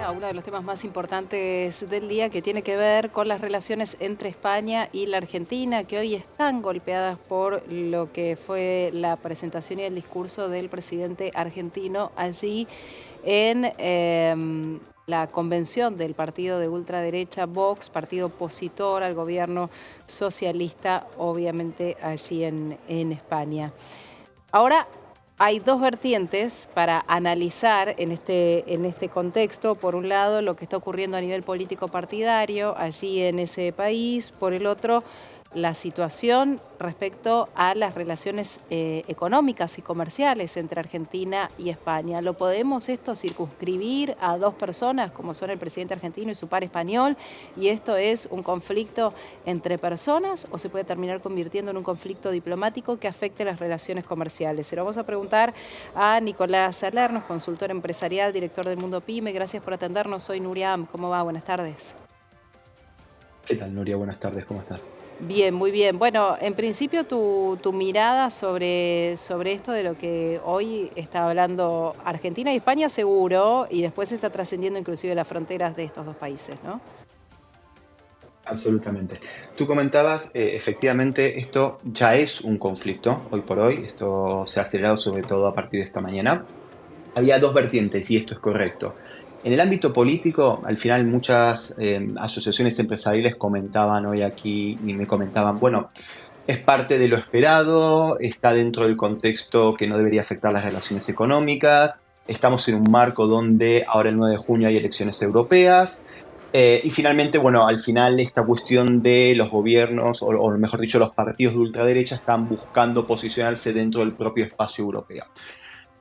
a uno de los temas más importantes del día, que tiene que ver con las relaciones entre España y la Argentina, que hoy están golpeadas por lo que fue la presentación y el discurso del presidente argentino allí en la convención del partido de ultraderecha Vox, partido opositor al gobierno socialista, obviamente allí en España. Ahora hay dos vertientes para analizar en este contexto. Por un lado, lo que está ocurriendo a nivel político partidario allí en ese país. Por el otro, la situación respecto a las relaciones económicas y comerciales entre Argentina y España. ¿Lo podemos esto circunscribir a dos personas, como son el presidente argentino y su par español, y esto es un conflicto entre personas, o se puede terminar convirtiendo en un conflicto diplomático que afecte las relaciones comerciales? Se lo vamos a preguntar a Nicolás Salernos, consultor empresarial, director del Mundo Pyme. Gracias por atendernos. Soy Nuria Am. ¿Cómo va? Buenas tardes. ¿Qué tal, Nuria? Buenas tardes, ¿cómo estás? Bien, muy bien. Bueno, en principio tu mirada sobre esto de lo que hoy está hablando Argentina y España seguro, y después está trascendiendo inclusive las fronteras de estos dos países, ¿no? Absolutamente. Tú comentabas, efectivamente, esto ya es un conflicto hoy por hoy, esto se ha acelerado sobre todo a partir de esta mañana. Había dos vertientes y esto es correcto. En el ámbito político, al final muchas asociaciones empresariales comentaban hoy aquí y me comentaban, bueno, es parte de lo esperado, está dentro del contexto que no debería afectar las relaciones económicas, estamos en un marco donde ahora el 9 de junio hay elecciones europeas. Y finalmente, bueno, al final esta cuestión de los gobiernos, o mejor dicho, los partidos de ultraderecha están buscando posicionarse dentro del propio espacio europeo.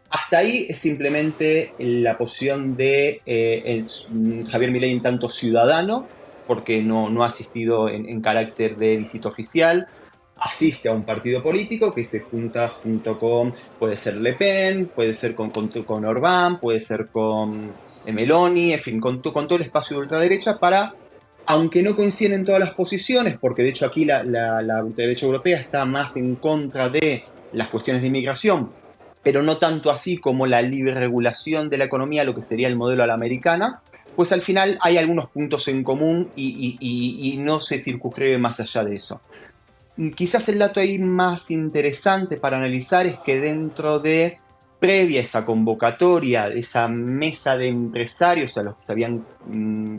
Hasta ahí es simplemente la posición de Javier Milei en tanto ciudadano, porque no ha asistido en carácter de visita oficial, asiste a un partido político que se junto con, puede ser Le Pen, puede ser con Orbán, puede ser con Meloni, en fin, con todo el espacio de ultraderecha para, aunque no coinciden en todas las posiciones, porque de hecho aquí la ultraderecha europea está más en contra de las cuestiones de inmigración, pero no tanto así como la libre regulación de la economía, lo que sería el modelo a la americana, pues al final hay algunos puntos en común y no se circunscribe más allá de eso. Quizás el dato ahí más interesante para analizar es que dentro de, previa a esa convocatoria, de esa mesa de empresarios a los que se habían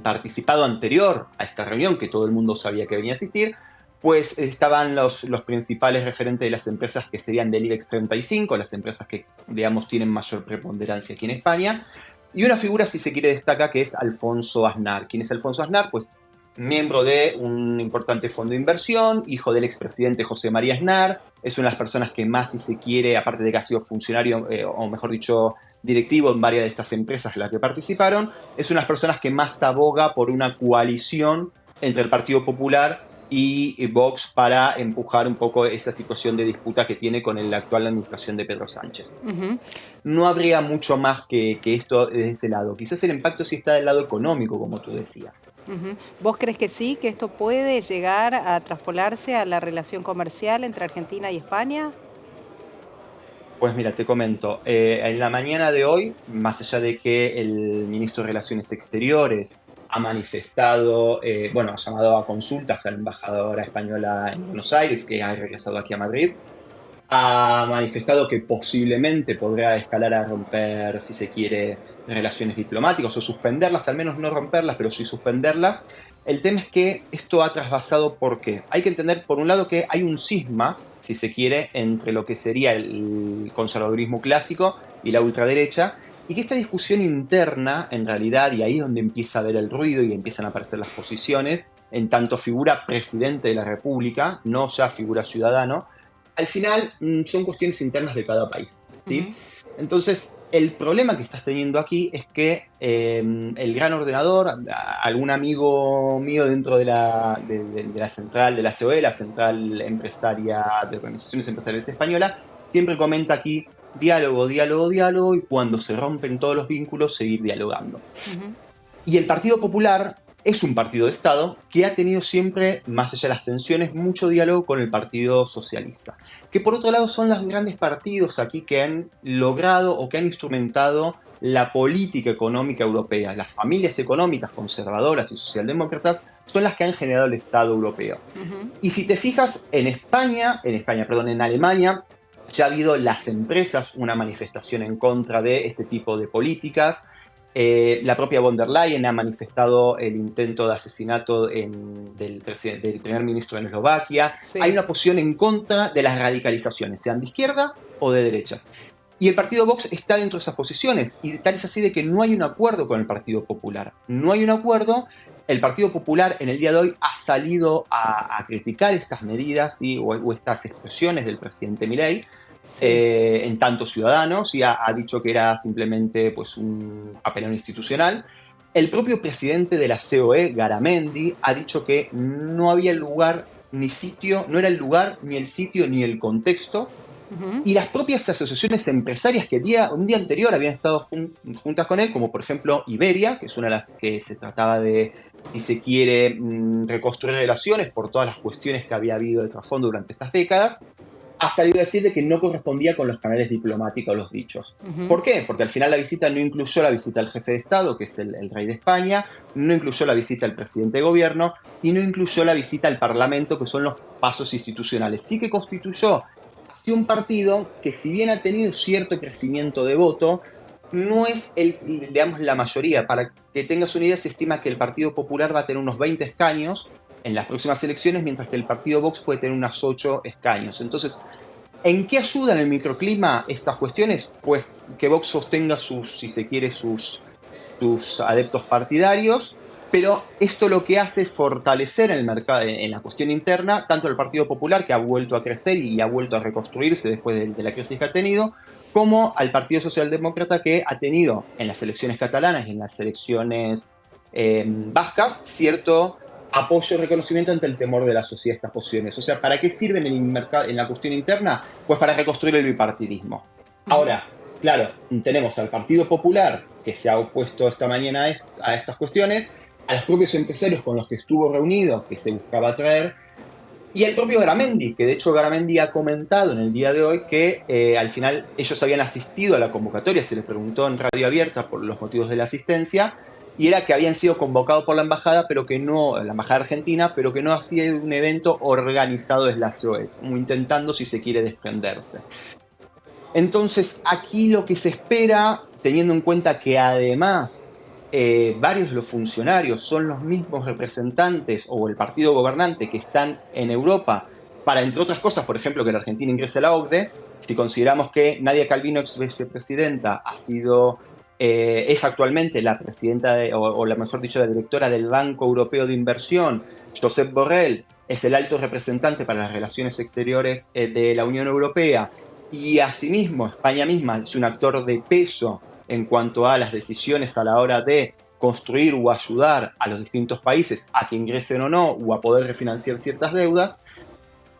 participado anterior a esta reunión, que todo el mundo sabía que venía a asistir, pues estaban los principales referentes de las empresas que serían del IBEX 35, las empresas que, digamos, tienen mayor preponderancia aquí en España, y una figura, si se quiere, destaca, que es Alfonso Aznar. ¿Quién es Alfonso Aznar? Pues miembro de un importante fondo de inversión, hijo del expresidente José María Aznar, es una de las personas que más, si se quiere, aparte de que ha sido funcionario, o mejor dicho, directivo en varias de estas empresas en las que participaron, es una de las personas que más aboga por una coalición entre el Partido Popular y Vox para empujar un poco esa situación de disputa que tiene con la actual administración de Pedro Sánchez. Ujú, No habría mucho más que esto de ese lado. Quizás el impacto sí está del lado económico, como tú decías. ujú. ¿Vos crees que sí, que esto puede llegar a traspolarse a la relación comercial entre Argentina y España? Pues mira, te comento, en la mañana de hoy, más allá de que el ministro de Relaciones Exteriores ha manifestado, bueno, ha llamado a consultas a la embajadora española en Buenos Aires, que ha regresado aquí a Madrid, ha manifestado que posiblemente podría escalar a romper, si se quiere, relaciones diplomáticas o suspenderlas, al menos no romperlas, pero sí suspenderlas. El tema es que esto ha trasvasado porque hay que entender, por un lado, que hay un cisma, si se quiere, entre lo que sería el conservadurismo clásico y la ultraderecha, y que esta discusión interna, en realidad, y ahí es donde empieza a ver el ruido y empiezan a aparecer las posiciones, en tanto figura presidente de la República, no ya figura ciudadano, al final son cuestiones internas de cada país, ¿sí? Ujú. Entonces, el problema que estás teniendo aquí es que el gran ordenador, algún amigo mío dentro de la central de la COE, la Central Empresaria de Organizaciones Empresariales Española, siempre comenta aquí diálogo, diálogo, diálogo, y cuando se rompen todos los vínculos, seguir dialogando. Ujú. Y el Partido Popular es un partido de Estado que ha tenido siempre, más allá de las tensiones, mucho diálogo con el Partido Socialista. Que por otro lado son los grandes partidos aquí que han logrado o que han instrumentado la política económica europea. Las familias económicas conservadoras y socialdemócratas son las que han generado el Estado europeo. Ujú. Y si te fijas, en Alemania, ya ha habido las empresas una manifestación en contra de este tipo de políticas. La propia von der Leyen ha manifestado el intento de asesinato del primer ministro en Eslovaquia. Hay Sí. una posición en contra de las radicalizaciones, sean de izquierda o de derecha. Y el Partido Vox está dentro de esas posiciones. Y tal es así de que no hay un acuerdo con el Partido Popular. No hay un acuerdo. El Partido Popular en el día de hoy ha salido a criticar estas medidas, ¿sí? o estas expresiones del presidente Milei, Sí. en tantos ciudadanos, y ha dicho que era simplemente pues, un papelón institucional. El propio presidente de la COE, Garamendi, ha dicho que no había lugar ni sitio, no era el lugar, ni el sitio, ni el contexto. Ujú. Y las propias asociaciones empresarias que un día anterior habían estado juntas con él, como por ejemplo Iberia, que es una de las que se trataba de, si se quiere, reconstruir relaciones por todas las cuestiones que había habido de trasfondo durante estas décadas, ha salido a decir de que no correspondía con los canales diplomáticos los dichos. Ujú. ¿Por qué? Porque al final la visita no incluyó la visita al jefe de Estado, que es el rey de España, no incluyó la visita al presidente de gobierno y no incluyó la visita al Parlamento, que son los pasos institucionales. Sí que constituyó así un partido que, si bien ha tenido cierto crecimiento de voto, no es digamos, la mayoría. Para que tengas una idea, se estima que el Partido Popular va a tener unos 20 escaños en las próximas elecciones, mientras que el Partido Vox puede tener unos 8 escaños. Entonces, ¿en qué ayuda en el microclima estas cuestiones? Pues que Vox sostenga si se quiere, sus adeptos partidarios, pero esto lo que hace es fortalecer en el mercado, en la cuestión interna, tanto el Partido Popular, que ha vuelto a crecer y ha vuelto a reconstruirse después de la crisis que ha tenido, como al Partido Socialdemócrata, que ha tenido en las elecciones catalanas y en las elecciones vascas cierto apoyo y reconocimiento ante el temor de la sociedad estas posiciones. O sea, ¿para qué sirven en la cuestión interna? Pues para reconstruir el bipartidismo. Ujú. Ahora, claro, tenemos al Partido Popular, que se ha opuesto esta mañana a estas cuestiones, a los propios empresarios con los que estuvo reunido, que se buscaba traer, y al propio Garamendi, que de hecho Garamendi ha comentado en el día de hoy que al final ellos habían asistido a la convocatoria, se les preguntó en radio abierta por los motivos de la asistencia, y era que habían sido convocados por la embajada, pero que no, la embajada argentina, pero que no ha sido un evento organizado desde la COE, como intentando, si se quiere, desprenderse. Entonces, aquí lo que se espera, teniendo en cuenta que además varios de los funcionarios son los mismos representantes o el partido gobernante que están en Europa, para, entre otras cosas, por ejemplo, que la Argentina ingrese a la OCDE, si consideramos que Nadia Calvino, ex vicepresidenta, es actualmente la presidenta, o la mejor dicho, la directora del Banco Europeo de Inversión, Josep Borrell es el alto representante para las relaciones exteriores de la Unión Europea, y asimismo, España misma es un actor de peso en cuanto a las decisiones a la hora de construir o ayudar a los distintos países a que ingresen o no, o a poder refinanciar ciertas deudas.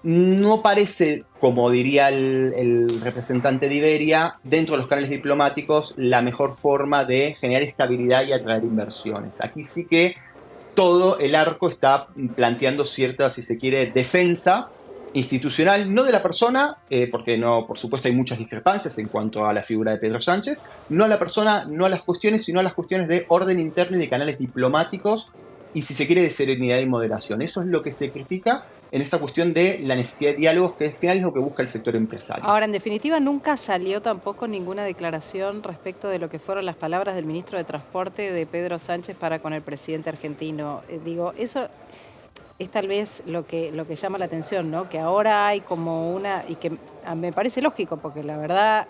No parece, como diría el representante de Iberia, dentro de los canales diplomáticos, la mejor forma de generar estabilidad y atraer inversiones. Aquí sí que todo el arco está planteando cierta, si se quiere, defensa institucional, no de la persona, porque no, por supuesto hay muchas discrepancias en cuanto a la figura de Pedro Sánchez, no a la persona, no a las cuestiones, sino a las cuestiones de orden interno y de canales diplomáticos, y si se quiere, de serenidad y moderación. Eso es lo que se critica en esta cuestión de la necesidad de diálogos, que al final es lo que busca el sector empresario. Ahora, en definitiva, nunca salió tampoco ninguna declaración respecto de lo que fueron las palabras del ministro de Transporte de Pedro Sánchez para con el presidente argentino. Digo, eso es tal vez lo que llama la atención, ¿no? Que ahora hay como una, y que me parece lógico, porque la verdad,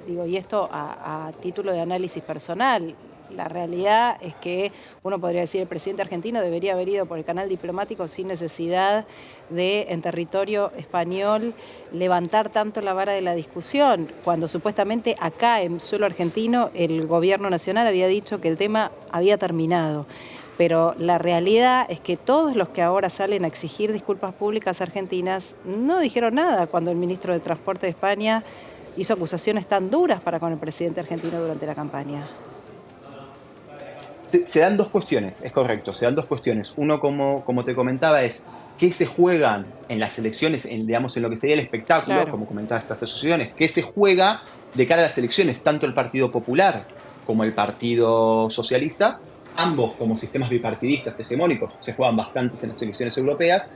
digo, y esto a título de análisis personal, la realidad es que uno podría decir el presidente argentino debería haber ido por el canal diplomático sin necesidad de, en territorio español, levantar tanto la vara de la discusión, cuando supuestamente acá en suelo argentino el gobierno nacional había dicho que el tema había terminado. Pero la realidad es que todos los que ahora salen a exigir disculpas públicas argentinas no dijeron nada cuando el ministro de Transporte de España hizo acusaciones tan duras para con el presidente argentino durante la campaña. Se dan dos cuestiones, es correcto, se dan dos cuestiones. Uno, como te comentaba, es qué se juegan en las elecciones, digamos, en lo que sería el espectáculo, Claro. como comentaba estas asociaciones, qué se juega de cara a las elecciones, tanto el Partido Popular como el Partido Socialista, ambos como sistemas bipartidistas hegemónicos, se juegan bastantes en las elecciones europeas.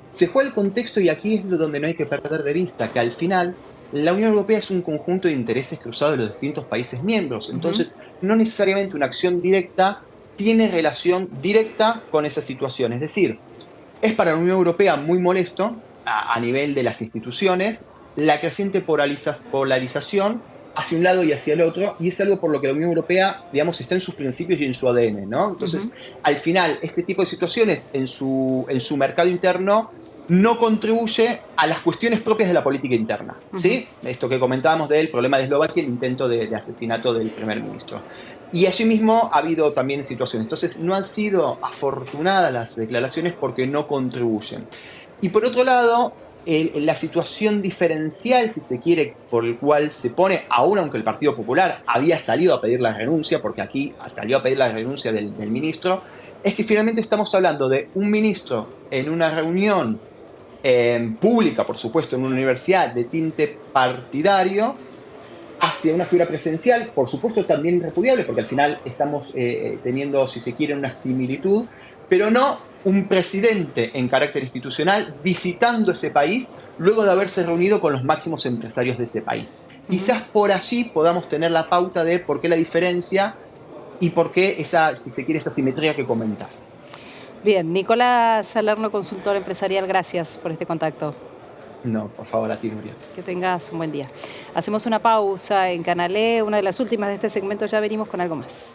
Se juega el contexto y aquí es donde no hay que perder de vista que al final la Unión Europea es un conjunto de intereses cruzados de los distintos países miembros. Ujú. Entonces, no necesariamente una acción directa tiene relación directa con esa situación. Es decir, es para la Unión Europea muy molesto a nivel de las instituciones la creciente polarización hacia un lado y hacia el otro, y es algo por lo que la Unión Europea, digamos, está en sus principios y en su ADN, ¿no? Ujú. Entonces, al final, este tipo de situaciones en su mercado interno no contribuye a las cuestiones propias de la política interna, Ujú. ¿sí? Esto que comentábamos del problema de Eslovaquia, el intento de asesinato del primer ministro. Y asimismo ha habido también situaciones. Entonces, no han sido afortunadas las declaraciones porque no contribuyen. Y por otro lado, la situación diferencial, si se quiere, por el cual se pone, aún aunque el Partido Popular había salido a pedir la renuncia, porque aquí salió a pedir la renuncia del ministro, es que finalmente estamos hablando de un ministro en una reunión pública, por supuesto, en una universidad de tinte partidario, hacia una figura presidencial, por supuesto también repudiable, porque al final estamos teniendo, si se quiere, una similitud, pero no un presidente en carácter institucional visitando ese país luego de haberse reunido con los máximos empresarios de ese país. Ujú. Quizás por allí podamos tener la pauta de por qué la diferencia y por qué esa, si se quiere, esa simetría que comentas. Bien, Nicolás Salerno, consultor empresarial, gracias por este contacto. No, por favor, a ti, Nuria. Que tengas un buen día. Hacemos una pausa en Canal E, una de las últimas de este segmento, ya venimos con algo más.